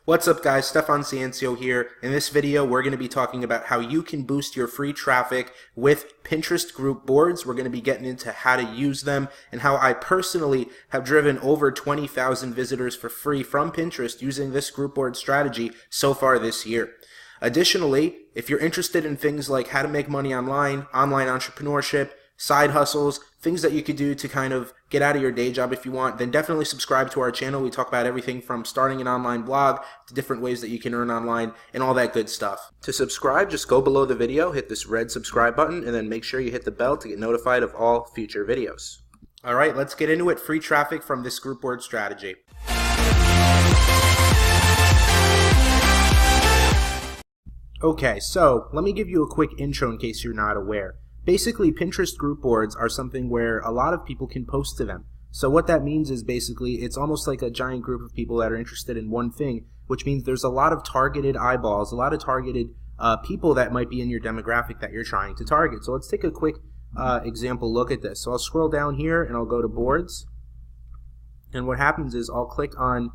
What's up guys, Stefan Ciencio here. In this video we're going to be talking about how you can boost your free traffic with Pinterest group boards. We're going to be getting into how to use them and how I personally have driven over 20,000 visitors for free from Pinterest using this group board strategy so far this year. Additionally, if you're interested in things like how to make money online entrepreneurship, side hustles, things that you could do to kind of get out of your day job if you want, then definitely subscribe to our channel. We talk about everything from starting an online blog to different ways that you can earn online and all that good stuff. To subscribe, just go below the video, hit this red subscribe button, and then make sure you hit the bell to get notified of all future videos. Alright, let's get into it. Free traffic from this group board strategy. Okay, so let me give you a quick intro in case you're not aware. Basically, Pinterest group boards are something where a lot of people can post to them. So what that means is basically it's almost like a giant group of people that are interested in one thing, which means there's a lot of targeted eyeballs, a lot of targeted people that might be in your demographic that you're trying to target. So let's take a quick example look at this. So I'll scroll down here and I'll go to boards. And what happens is I'll click on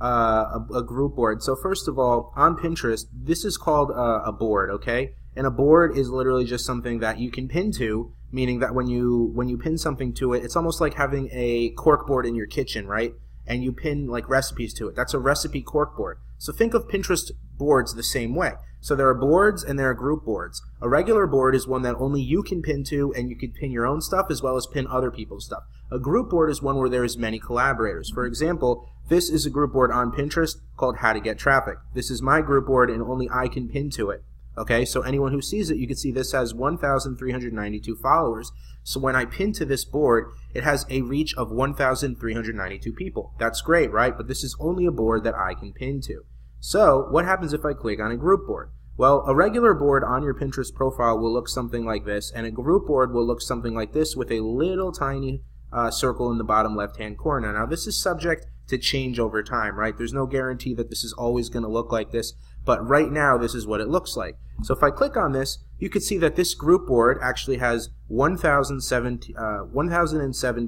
a group board. So first of all, on Pinterest, this is called a board, okay? And a board is literally just something that you can pin to, meaning that when you pin something to it, it's almost like having a cork board in your kitchen, right? And you pin like recipes to it. That's a recipe cork board. So think of Pinterest boards the same way. So there are boards and there are group boards. A regular board is one that only you can pin to, and you can pin your own stuff as well as pin other people's stuff. A group board is one where there is many collaborators. For example, this is a group board on Pinterest called How to Get Traffic. This is my group board and only I can pin to it. Okay, so anyone who sees it, you can see this has 1,392 followers. So when I pin to this board, it has a reach of 1,392 people. That's great, right? But this is only a board that I can pin to. So what happens if I click on a group board? Well, a regular board on your Pinterest profile will look something like this, and a group board will look something like this with a little tiny circle in the bottom left-hand corner. Now, this is subject to change over time, right? There's no guarantee that this is always going to look like this, but right now this is what it looks like. So if I click on this, you can see that this group board actually has 1,007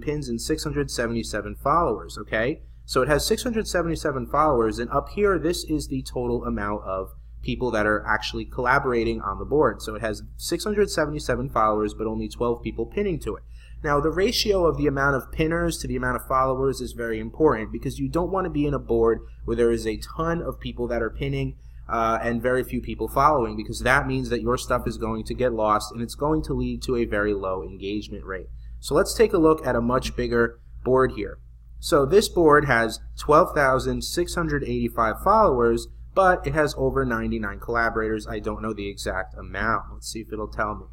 pins and 677 followers, okay? So it has 677 followers, and up here, this is the total amount of people that are actually collaborating on the board. So it has 677 followers, but only 12 people pinning to it. Now, the ratio of the amount of pinners to the amount of followers is very important because you don't want to be in a board where there is a ton of people that are pinning and very few people following, because that means that your stuff is going to get lost and it's going to lead to a very low engagement rate. So let's take a look at a much bigger board here. So this board has 12,685 followers, but it has over 99 collaborators. I don't know the exact amount. Let's see if it'll tell me.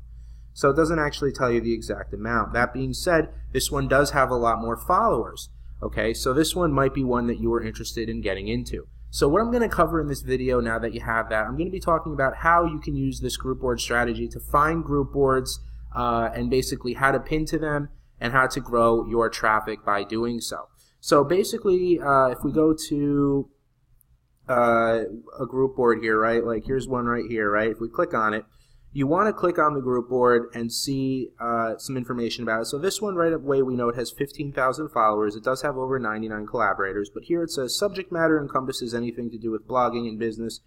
So it doesn't actually tell you the exact amount. That being said, this one does have a lot more followers. Okay, so this one might be one that you are interested in getting into. So what I'm going to cover in this video, now that you have that, I'm going to be talking about how you can use this group board strategy to find group boards and basically how to pin to them and how to grow your traffic by doing so. So basically, if we go to a group board here, right, like here's one right here, right, if we click on it, you want to click on the group board and see some information about it. So this one right away, we know it has 15,000 followers. It does have over 99 collaborators, but here it says subject matter encompasses anything to do with blogging and business,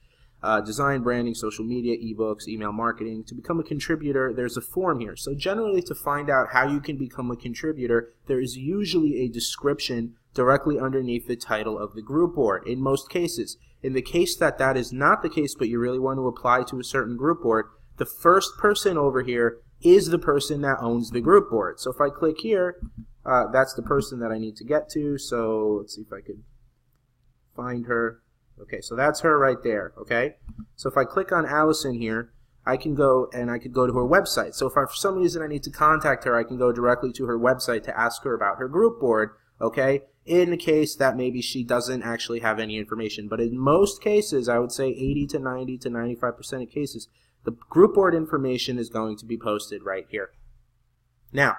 design, branding, social media, ebooks, email marketing. To become a contributor, there's a form here. So generally, to find out how you can become a contributor, there is usually a description directly underneath the title of the group board in most cases. In the case that that is not the case, but you really want to apply to a certain group board, the first person over here is the person that owns the group board. So if I click here, that's the person that I need to get to. So let's see if I could find her. Okay, so that's her right there, okay? So if I click on Allison here, I can go and I could go to her website. So if for some reason I need to contact her, I can go directly to her website to ask her about her group board, okay? In the case that maybe she doesn't actually have any information. But in most cases, I would say 80 to 90 to 95% of cases, the group board information is going to be posted right here. Now,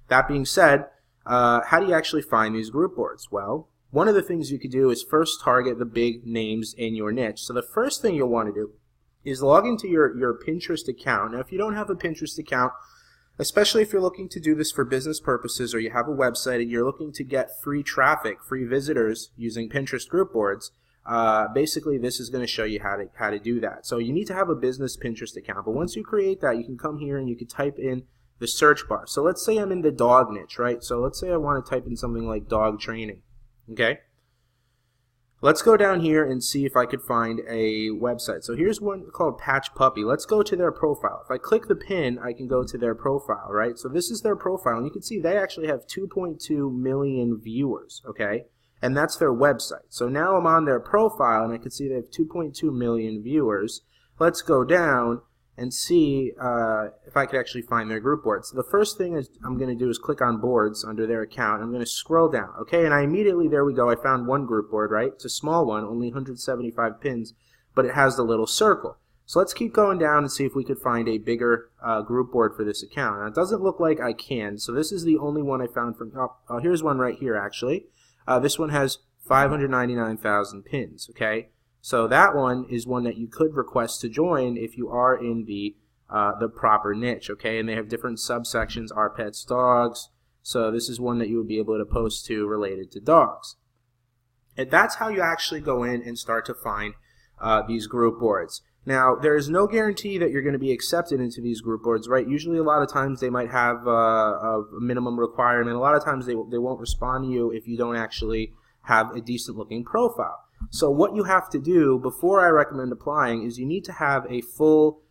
that being said, how do you actually find these group boards? Well, one of the things you could do is first target the big names in your niche. So the first thing you'll want to do is log into your Pinterest account. Now, if you don't have a Pinterest account, especially if you're looking to do this for business purposes or you have a website and you're looking to get free traffic, free visitors using Pinterest group boards, basically this is going to show you how to do that. So you need to have a business Pinterest account, but once you create that, you can come here and you can type in the search bar. So let's say I'm in the dog niche, right? So let's say I want to type in something like dog training. Okay, let's go down here and see if I could find a website. So here's one called Patch Puppy. Let's go to their profile. If I click the pin, I can go to their profile, right? So this is their profile, and you can see they actually have 2.2 million viewers, okay? And that's their website. So now I'm on their profile, and I can see they have 2.2 million viewers. Let's go down and see if I could actually find their group board. So the first thing I'm going to do is click on boards under their account. I'm going to scroll down, okay, and I immediately, there we go, I found one group board, right? It's a small one, only 175 pins, but it has the little circle. So let's keep going down and see if we could find a bigger group board for this account. Now, it doesn't look like I can, so this is the only one I found from, oh, here's one right here actually. This one has 599,000 pins, okay? So that one is one that you could request to join if you are in the proper niche, okay? And they have different subsections, our pets, dogs. So this is one that you would be able to post to related to dogs. And that's how you actually go in and start to find these group boards. Now, there is no guarantee that you're going to be accepted into these group boards, right? Usually a lot of times they might have a minimum requirement. A lot of times they won't respond to you if you don't actually have a decent looking profile. So what you have to do before I recommend applying is you need to have a full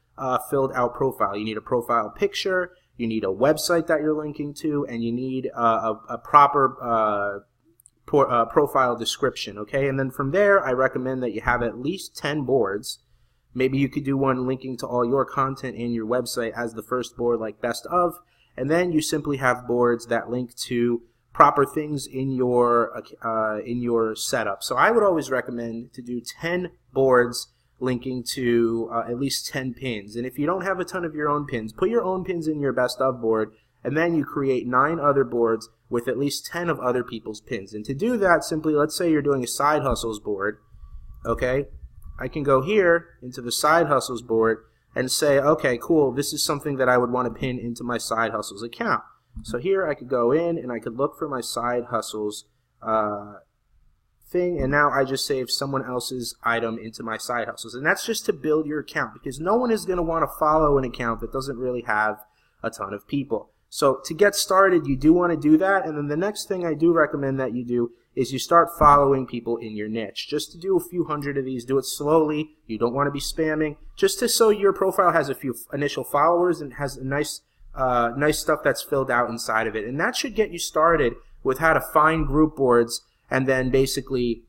filled out profile. You need a profile picture, you need a website that you're linking to, and you need a proper profile description, okay? And then from there, I recommend that you have at least 10 boards. Maybe you could do one linking to all your content in your website as the first board, like best of, and then you simply have boards that link to proper things in your setup. So I would always recommend to do 10 boards linking to at least 10 pins. And if you don't have a ton of your own pins, put your own pins in your best of board, and then you create 9 other boards with at least 10 of other people's pins. And to do that, simply, let's say you're doing a side hustles board, okay? I can go here into the side hustles board and say, okay, cool, this is something that I would want to pin into my side hustles account. So here I could go in and I could look for my side hustles thing, and now I just saved someone else's item into my side hustles. And that's just to build your account, because no one is going to want to follow an account that doesn't really have a ton of people. So to get started, you do want to do that, and then the next thing I do recommend that you do is you start following people in your niche. Just to do a few hundred of these, do it slowly. You don't want to be spamming, just to so your profile has a few initial followers and has a nice stuff that's filled out inside of it. And that should get you started with how to find group boards and then basically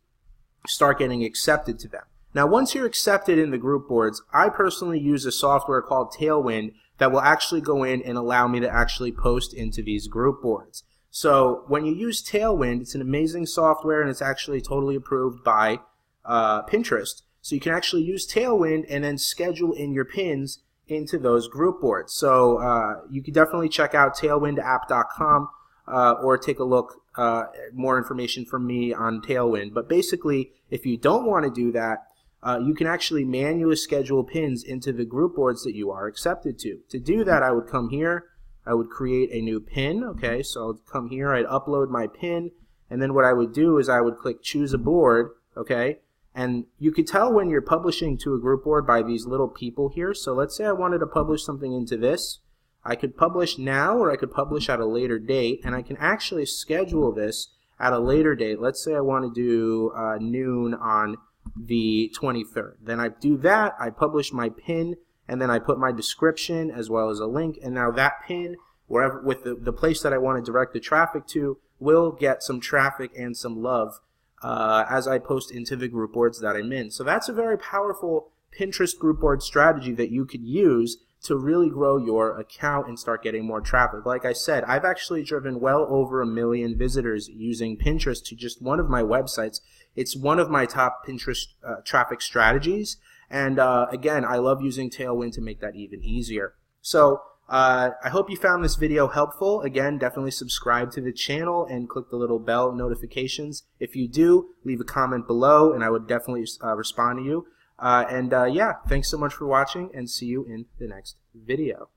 start getting accepted to them. Now, once you're accepted in the group boards, I personally use a software called Tailwind that will actually go in and allow me to actually post into these group boards. So when you use Tailwind, it's an amazing software, and it's actually totally approved by Pinterest. So you can actually use Tailwind and then schedule in your pins into those group boards. So you can definitely check out tailwindapp.com or take a look, more information from me on Tailwind. But basically, if you don't want to do that, you can actually manually schedule pins into the group boards that you are accepted to. To do that, I would come here, I would create a new pin, okay, so I'd come here, I'd upload my pin, and then what I would do is I would click choose a board, okay, and you could tell when you're publishing to a group board by these little people here. So let's say I wanted to publish something into this. I could publish now, or I could publish at a later date, and I can actually schedule this at a later date. Let's say I want to do noon on the 23rd. Then I do that, I publish my pin, and then I put my description as well as a link, and now that pin, wherever with the place that I want to direct the traffic to, will get some traffic and some love as I post into the group boards that I'm in. So that's a very powerful Pinterest group board strategy that you could use to really grow your account and start getting more traffic. Like I said, I've actually driven well over 1 million visitors using Pinterest to just one of my websites. It's one of my top Pinterest traffic strategies. And again, I love using Tailwind to make that even easier. So I hope you found this video helpful. Again, definitely subscribe to the channel and click the little bell notifications. If you do, leave a comment below and I would definitely respond to you. Yeah, thanks so much for watching, and see you in the next video.